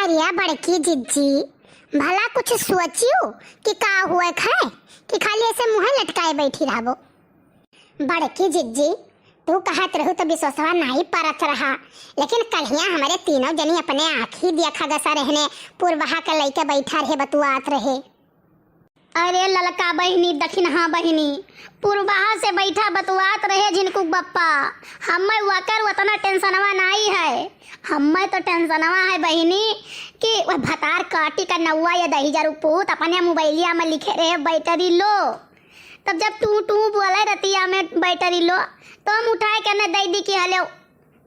अरे बड़की जिज्जी, भला कुछ सोचियो कि का हुआ खाए कि खाली ऐसे मुंह लटकाए बैठी रहबो। बड़की जिज्जी, तू कहत रहू तो विश्वासवा नहीं परत रहा, लेकिन कलिया हमारे तीनों जनी अपने आँखी देखा गसा रहने पूर्वहा के लइके बैठा रहे बतुआत रहे। अरे ललका बहिनी दक्षिणहा बहिनी पूर्वहा से बैठा बतुआत रहे झिनकुक बप्पा। हमें वकर उतना टेंशनवा नहीं है, हमें तो टेंशनवा है बहिनी कि वह भतार काटी का नौवा या 10,000 रुपूत अपने मोबाइलिया में लिखे रहे बैटरी लो। तब जब टू बोले रतिया में बैटरी लो तो हम उठाए के दे दी कि हलो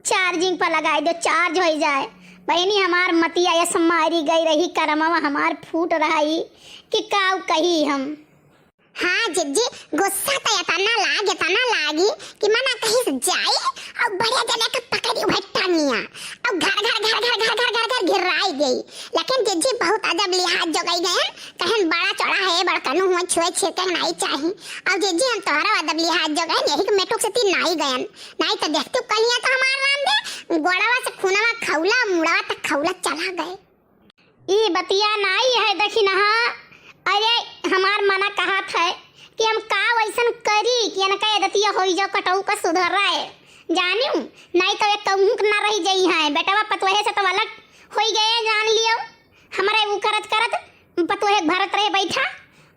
चार्जिंग पर लगाए दो, चार्ज हो जाए। बहनी हमार मतिया ये मारी गई रही, करमवा हमार फूट रही कि काऊ कही हम। हाँ जिज्जी, गुस्सा तो इतना लागी कि मना कहीं से जाए और बढ़िया जने का पकड़ी हुई टांगिया और घर घिराई गई। लेकिन जिज्जी बहुत अजब लिहाज जो गई गए, कहीं बड़ा चौड़ा है बड़कनु हुआ छुए छिड़के नहीं चाहिए। और जिज्जी हम तोहरा अदब लिहाज जो गए यही के मेटुक से ती नहीं गयन, नहीं तो देखते कहिया तो हमार नाम दे गोड़वा से खूनवा खौला मुड़वा तक खौला चला गए। ई बतिया नहीं है दक्षिणहा। अरे हमार मना कहा था कि हम का वैसन करी कि इनका दतिया हो जाओ कटऊ का सुधर रहा है जानियो, नहीं तो एक कहूँ ना रही जाई है बेटवा पतवहे से तो अलग हो गए जान लियो। हमारे वो करत पतवहे भारत रहे बैठा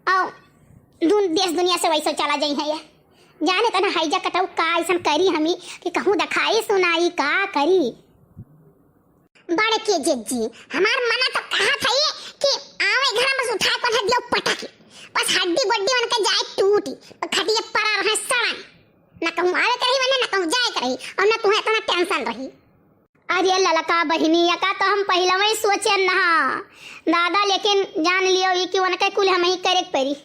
और देश दुनिया से वैसे चला जाई है। ये जाने तना हैजा कटऊ का ऐसा करी हमी कि कहूँ दिखाई सुनाई का करी। बड़की जिज्जी, हमार मना तो कहा था ये कि आवे घर में उठा कर दियो पटाके, बस हड्डी बड्डी उनके जाए टूटी और खटिया पड़ा रहे सड़न, ना कहूँ आवे करी वने ना कहूँ जाए करी और ना तुम्हें इतना टेंशन रही। अरे ललका बहिनी का तो हम पहले में सोचे ना दादा, लेकिन जान लियो ये कि उनके कुल हम ही करे परी।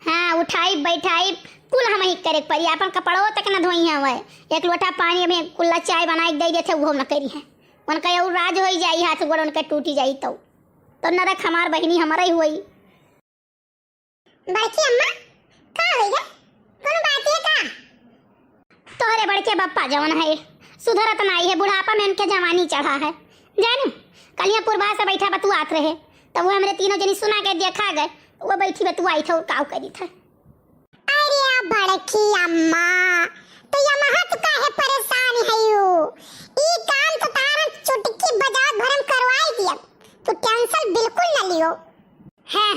हाँ उठाई बैठाई कुल हम ही करे परी, अपन कपड़ों तक ना धोई है वह एक लोटा पानी में कुल्ला चाय बना के दे देते वो न करी है। उनका यू राज हो जाई हाथ गोड़ उनके टूटी जाई तो नरक हमार बहिनी हमारा ही हुई। बड़की अम्मा का होइगा कोनो बात है का? तोहरे बड़के बप्पा जवन है सुधरत नहीं है, बुढ़ापा में इनके जवानी चढ़ा है जानू। कलिया पूर्वा से बैठा बतुआत रहे तब वो हमारे तीनों जनी सुना के देखा गए, वो बैठी बतुआई था और काऊ करी था। अरे बड़की अम्मा तो ये महत काहे परेशान है यू? ई काम तो तारन चुटकी बजा भरम करवाई दिया, तो टेंशन बिल्कुल न लियो। हैं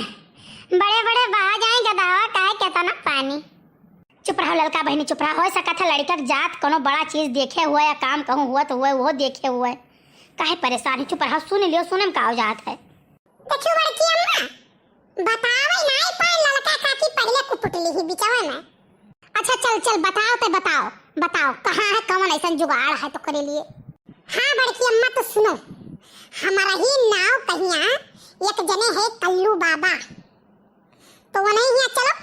बड़े बड़े बहा जाएंगे दावा काहे कहता ना पानी। चुप रहो लड़का बहनी चुप रहो, हो सका था लड़का जात कोनो बड़ा चीज देखे हुआ या काम कहूँ हुआ तो वो देखे हुए काहे परेशान है। चुप रहो, सुन लियो सुनम का हो जात है। देखियो बड़की अम्मा बतावे नहीं पाए लड़का काकी पहले को पुटली ही बिचावा में। अच्छा चल बताओ तो बताओ कहाँ है कौन ऐसा जुगाड़ है तो करे लिए। हाँ बड़की अम्मा तो सुनो, हमारा ही नाव कहिया एक जने है कल्लू बाबा, तो वो नहीं है चलो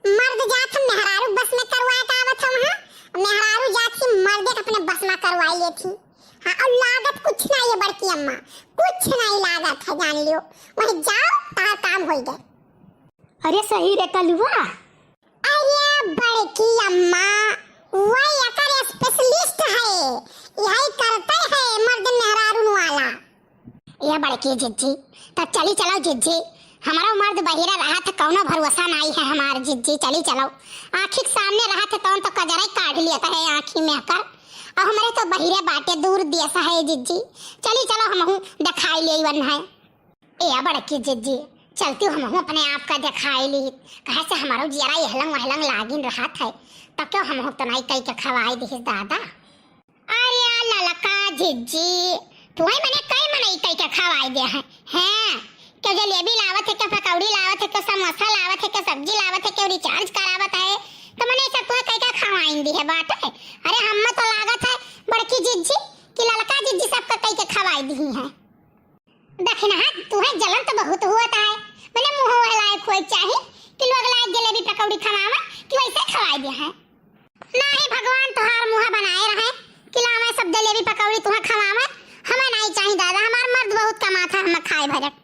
मर्द जात हम मेहरारू बस में करवाए का आवत हम। हाँ मेहरारू जात की मर्दे अपने बस में करवाई ले थी। हाँ और लागत कुछ नहीं है बड़की अम्मा, कुछ नहीं लागत है जान लियो, वहीं जाओ तार काम हो गए। अरे सही रे कलुआ। अरे बड़की अम्मा वही अकर स्पेशलिस्ट है, यही करते है मर्द मेहरारू वाला। ये बड़की जिज्जी तो चली चलो जिज्जी, हमारा मर्द बहिरा रहा था कौनो भरोसा नहीं है हमार जिज्जी, चली चलो। आँखी के सामने रहा था तो कजरा काट लिया था है आँखी में आकर, और हमारे तो बहिरे बाटे दूर दिया सा है जिज्जी, चली चलो हम दिखाई ले वन है। ए बड़की जिज्जी चलती हूँ हम अपने आप का दिखाई ली, कहे से हमारो जियारा यहलंग वहलंग लागिन रहा था तब क्यों हम तो नहीं कई के खवाई दिस दादा। अरे ललका जिज्जी तुम्हें मैंने कई मने कई के खवाई दिया है हैं? क्या जलेबी लावत है, क्या पकौड़ी लावत है, क्या समोसा लावत है, क्या सब्जी लावत है, क्या रिचार्ज करावत है, तो मैंने सब तुम्हें कई के खवाई दी है बात है। अरे हम तो लागत है बड़की जिज्जी कि ललका जिज्जी सबका कई के खवाई दी है। देखना तुम्हें जलन तो बहुत हुआ है, मैंने मुंह हलाए खोई चाहे कि लोग लाए जलेबी पकौड़ी खवावा कि वैसे खवाई दिया है। नहीं भगवान तोहार मुंह बनाए रहे कि लावे सब जलेबी पकौड़ी तुम्हें खवावे, हमें नहीं चाहिए दादा, हमार मर्द बहुत कमाता है, हम खाए भरत।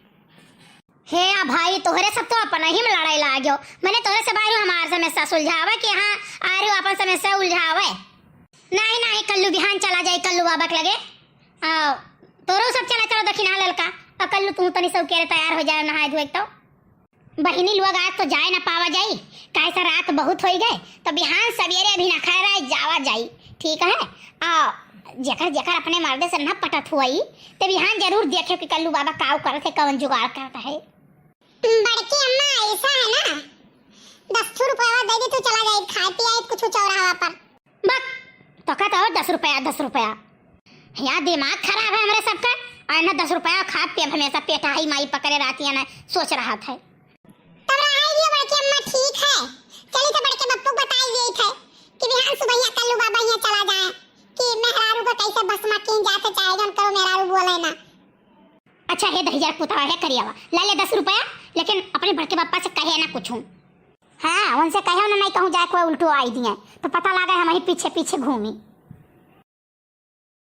हे भाई तोहरे सब तो अपन ही में लड़ाई लागो, मैंने तोहरे से बाहर हमार समस्या सुलझावे कि हाँ आ रही अपन समस्या उलझावे। नहीं कल्लू बिहान चला जाए कल्लू बाबा के लगे आओ तोरो सब चला चलो दक्षिणा ललका अकल्लू तू तनी सब के तैयार हो जाए नहाए धोए तो बहिनी लोग आज तो जाए ना पावा जाई काहे से रात बहुत हो गए तो बिहान सवेरे भी ना खाए रहे जावा जाई ठीक है आ जेकर जेकर अपने मर्दे से ना पटत हुई तो बिहान जरूर देखे कि कल्लू बाबा काव करते कौन जुगाड़ करता है। बड़की अम्मा ऐसा है ना 10 रुपया दे दे तो चला जाए खाए पिए कुछ चौराहा पर। बक तो कहता हो 10 रुपया यहाँ दिमाग खराब है हमारे सबका और ना 10 रुपया खा पे हमेशा पेटा ही माई पकड़े रहती है ना सोच रहा था तब रहा ये बड़की अम्मा ठीक है चली तो बड़के बप्पू बताई गई थे कि बिहान सुबह कल्लू बाबा यहाँ चला जाए कि मेहरारू को कैसे बस में किन जाते चाहे जन करो मेहरारू बोले ना। अच्छा हे 10,000 पुतवा है करियावा ले ले 10 रुपया लेकिन अपने बड़के पापा से कहे ना कुछ हाँ उनसे कहे ना नहीं कहूँ जाए कोई उल्टो आई दिए तो पता लगा हम ही पीछे पीछे घूमी।